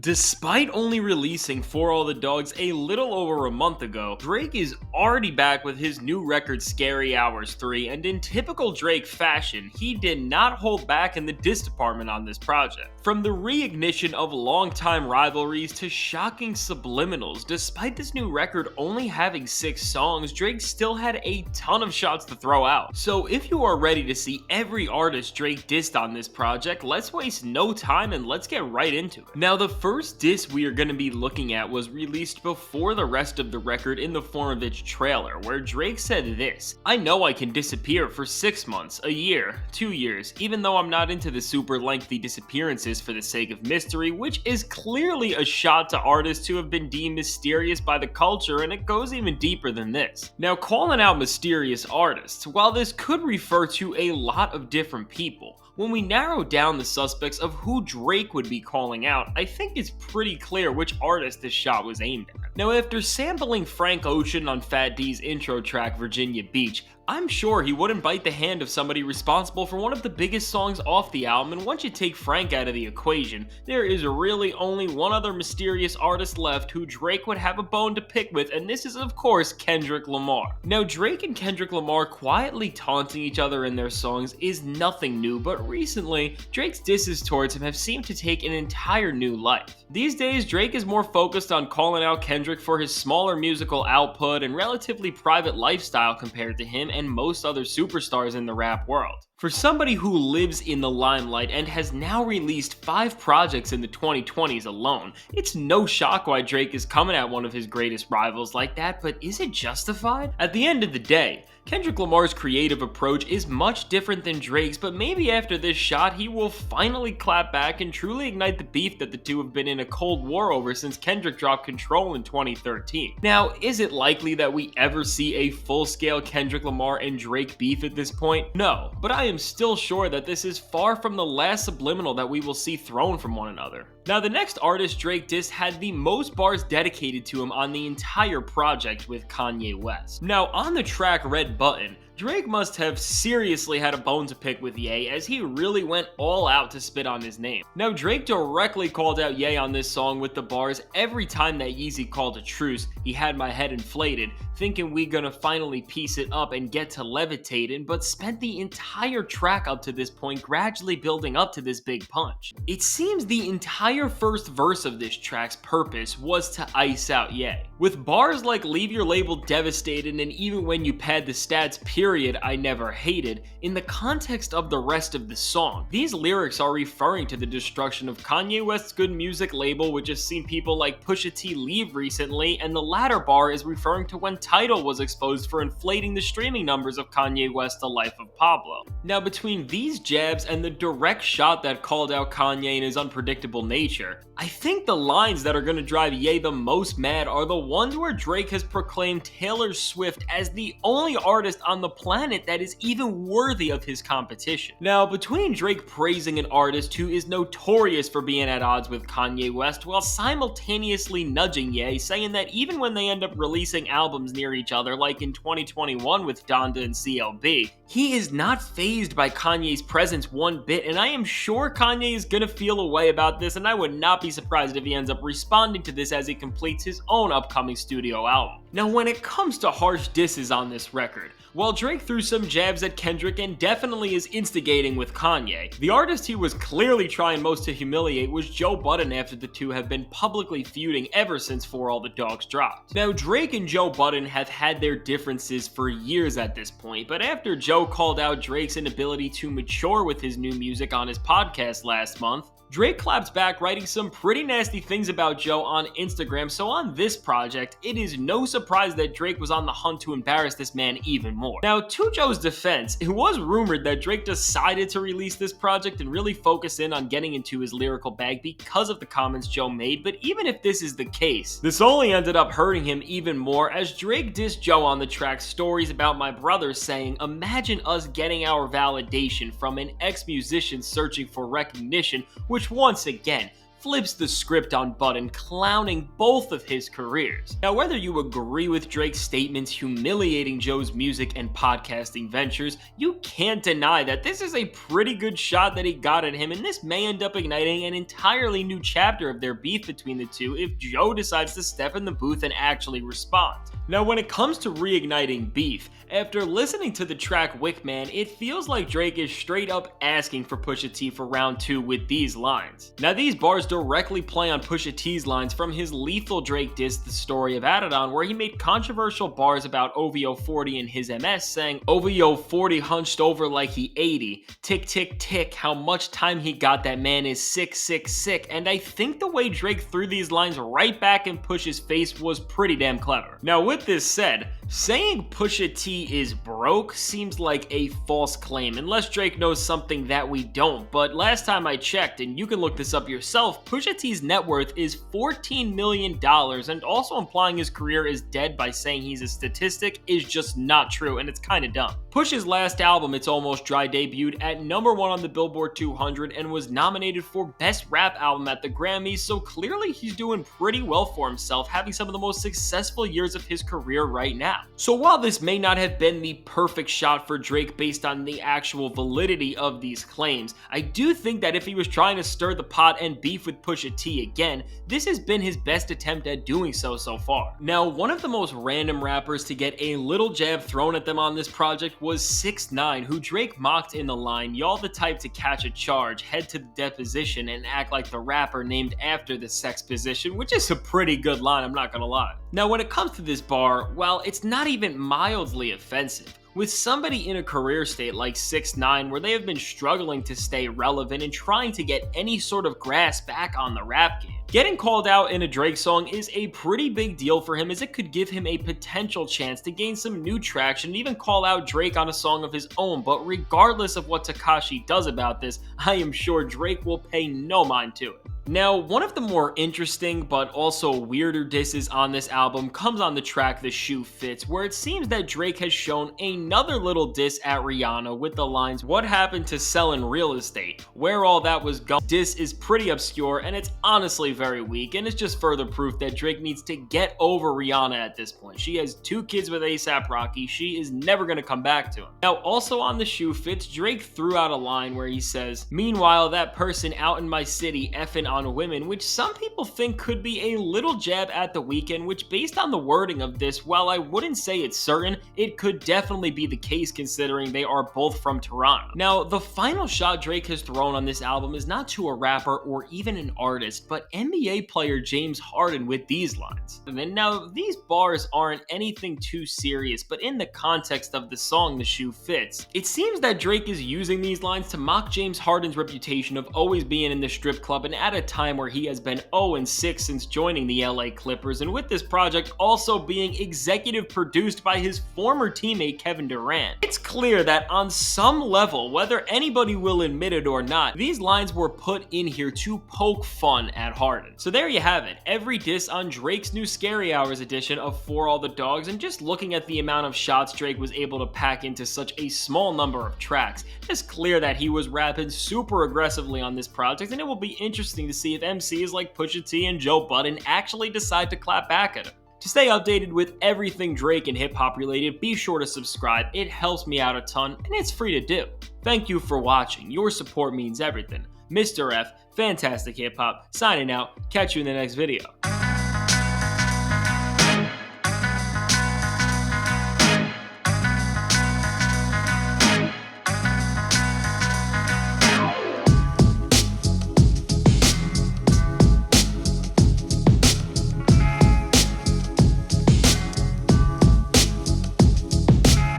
Despite only releasing For All the Dogs a little over a month ago, Drake is already back with his new record Scary Hours 3, and in typical Drake fashion, he did not hold back in the diss department on this project. From the reignition of longtime rivalries to shocking subliminals, despite this new record only having 6 songs, Drake still had a ton of shots to throw out. So if you are ready to see every artist Drake dissed on this project, let's waste no time and let's get right into it. Now, the first diss we are going to be looking at was released before the rest of the record in the form of its trailer, where Drake said this: "I know I can disappear for 6 months, a year, 2 years, even though I'm not into the super lengthy disappearances for the sake of mystery," which is clearly a shot to artists who have been deemed mysterious by the culture, and it goes even deeper than this. Now, calling out mysterious artists, while this could refer to a lot of different people, when we narrow down the suspects of who Drake would be calling out, I think it's pretty clear which artist this shot was aimed at. Now, after sampling Frank Ocean on Fat D's intro track Virginia Beach, I'm sure he wouldn't bite the hand of somebody responsible for one of the biggest songs off the album, and once you take Frank out of the equation, there is really only one other mysterious artist left who Drake would have a bone to pick with, and this is of course Kendrick Lamar. Now, Drake and Kendrick Lamar quietly taunting each other in their songs is nothing new, but recently, Drake's disses towards him have seemed to take an entire new life. These days, Drake is more focused on calling out Kendrick for his smaller musical output and relatively private lifestyle compared to him and most other superstars in the rap world. For somebody who lives in the limelight and has now released 5 projects in the 2020s alone, it's no shock why Drake is coming at one of his greatest rivals like that, but is it justified? At the end of the day, Kendrick Lamar's creative approach is much different than Drake's, but maybe after this shot he will finally clap back and truly ignite the beef that the two have been in a cold war over since Kendrick dropped Control in 2013. Now, is it likely that we ever see a full-scale Kendrick Lamar and Drake beef at this point? No, but I am still sure that this is far from the last subliminal that we will see thrown from one another. Now, the next artist Drake dissed had the most bars dedicated to him on the entire project with Kanye West. Now, on the track Red Button, Drake must have seriously had a bone to pick with Ye, as he really went all out to spit on his name. Now, Drake directly called out Ye on this song with the bars, "Every time that Yeezy called a truce, he had my head inflated, thinking we gonna finally piece it up and get to levitating," but spent the entire track up to this point gradually building up to this big punch. It seems the entire first verse of this track's purpose was to ice out Ye. With bars like "Leave your label devastated," and "Even when you pad the stats, period, I never hated," in the context of the rest of the song, these lyrics are referring to the destruction of Kanye West's good music label, which has seen people like Pusha T leave recently, and the latter bar is referring to when Tidal was exposed for inflating the streaming numbers of Kanye West's The Life of Pablo. Now, between these jabs and the direct shot that called out Kanye and his unpredictable nature, I think the lines that are going to drive Ye the most mad are the ones where Drake has proclaimed Taylor Swift as the only artist on the planet that is even worthy of his competition. Now, between Drake praising an artist who is notorious for being at odds with Kanye West while simultaneously nudging Ye, saying that even when they end up releasing albums near each other, like in 2021 with Donda and CLB, he is not fazed by Kanye's presence one bit, and I am sure Kanye is gonna feel a way about this, and I would not be surprised if he ends up responding to this as he completes his own upcoming studio album. Now, when it comes to harsh disses on this record, while Drake threw some jabs at Kendrick and definitely is instigating with Kanye, the artist he was clearly trying most to humiliate was Joe Budden, after the two have been publicly feuding ever since For All the Dogs dropped. Now, Drake and Joe Budden have had their differences for years at this point, but after Joe called out Drake's inability to mature with his new music on his podcast last month, Drake claps back, writing some pretty nasty things about Joe on Instagram, so on this project, it is no surprise that Drake was on the hunt to embarrass this man even more. Now, to Joe's defense, it was rumored that Drake decided to release this project and really focus in on getting into his lyrical bag because of the comments Joe made, but even if this is the case, this only ended up hurting him even more, as Drake dissed Joe on the track Stories About My Brother, saying, "Imagine us getting our validation from an ex-musician searching for recognition," which once again flips the script on Budden, clowning both of his careers. Now, whether you agree with Drake's statements humiliating Joe's music and podcasting ventures, you can't deny that this is a pretty good shot that he got at him, and this may end up igniting an entirely new chapter of their beef between the two if Joe decides to step in the booth and actually respond. Now, when it comes to reigniting beef, after listening to the track Wickman, it feels like Drake is straight up asking for Pusha T for round 2 with these lines. Now, these bars directly play on Pusha T's lines from his Lethal Drake diss The Story of Adidon, where he made controversial bars about OVO 40 and his MS, saying OVO 40 hunched over like he 80, tick tick tick, how much time he got, that man is sick sick sick. And I think the way Drake threw these lines right back in Push's face was pretty damn clever. Now, with this said, saying Pusha T is broke seems like a false claim, unless Drake knows something that we don't. But last time I checked, and you can look this up yourself, Pusha T's net worth is $14 million, and also implying his career is dead by saying he's a statistic is just not true, and it's kinda dumb. Push's last album, It's Almost Dry, debuted at number 1 on the Billboard 200 and was nominated for Best Rap Album at the Grammys, so clearly he's doing pretty well for himself, having some of the most successful years of his career right now. So while this may not have been the perfect shot for Drake based on the actual validity of these claims, I do think that if he was trying to stir the pot and beef with Pusha T again, this has been his best attempt at doing so far. Now, one of the most random rappers to get a little jab thrown at them on this project was 6ix9ine, who Drake mocked in the line, "Y'all the type to catch a charge, head to the deposition, and act like the rapper named after the sex position," which is a pretty good line, I'm not gonna lie. Now, when it comes to this bar, well, it's not even mildly offensive. With somebody in a career state like 6ix9ine, where they have been struggling to stay relevant and trying to get any sort of grasp back on the rap game, getting called out in a Drake song is a pretty big deal for him, as it could give him a potential chance to gain some new traction and even call out Drake on a song of his own. But regardless of what Tekashi does about this, I am sure Drake will pay no mind to it. Now, one of the more interesting but also weirder disses on this album comes on the track The Shoe Fits, where it seems that Drake has shown another little diss at Rihanna with the lines, "What happened to selling real estate? Where all that was going?" Diss is pretty obscure, and it's honestly very weak, and it's just further proof that Drake needs to get over Rihanna at this point. She has 2 kids with A$AP Rocky. She is never going to come back to him. Now, also on The Shoe Fits, Drake threw out a line where he says, "Meanwhile, that person out in my city effing on women," which some people think could be a little jab at The Weeknd, which based on the wording of this, while I wouldn't say it's certain, it could definitely be the case considering they are both from Toronto. Now, the final shot Drake has thrown on this album is not to a rapper or even an artist, but NBA player James Harden with these lines. And now, these bars aren't anything too serious, but in the context of the song The Shoe Fits, it seems that Drake is using these lines to mock James Harden's reputation of always being in the strip club, and at a time where he has been 0-6 since joining the LA Clippers, and with this project also being executive produced by his former teammate Kevin Durant. It's clear that on some level, whether anybody will admit it or not, these lines were put in here to poke fun at Harden. So there you have it, every diss on Drake's new Scary Hours edition of For All the Dogs, and just looking at the amount of shots Drake was able to pack into such a small number of tracks, it's clear that he was rapping super aggressively on this project, and it will be interesting to see if MCs like Pusha T and Joe Budden actually decide to clap back at him. To stay updated with everything Drake and hip-hop related, be sure to subscribe. It helps me out a ton, and it's free to do. Thank you for watching. Your support means everything. Mr. F, Fantastic Hip Hop, signing out. Catch you in the next video.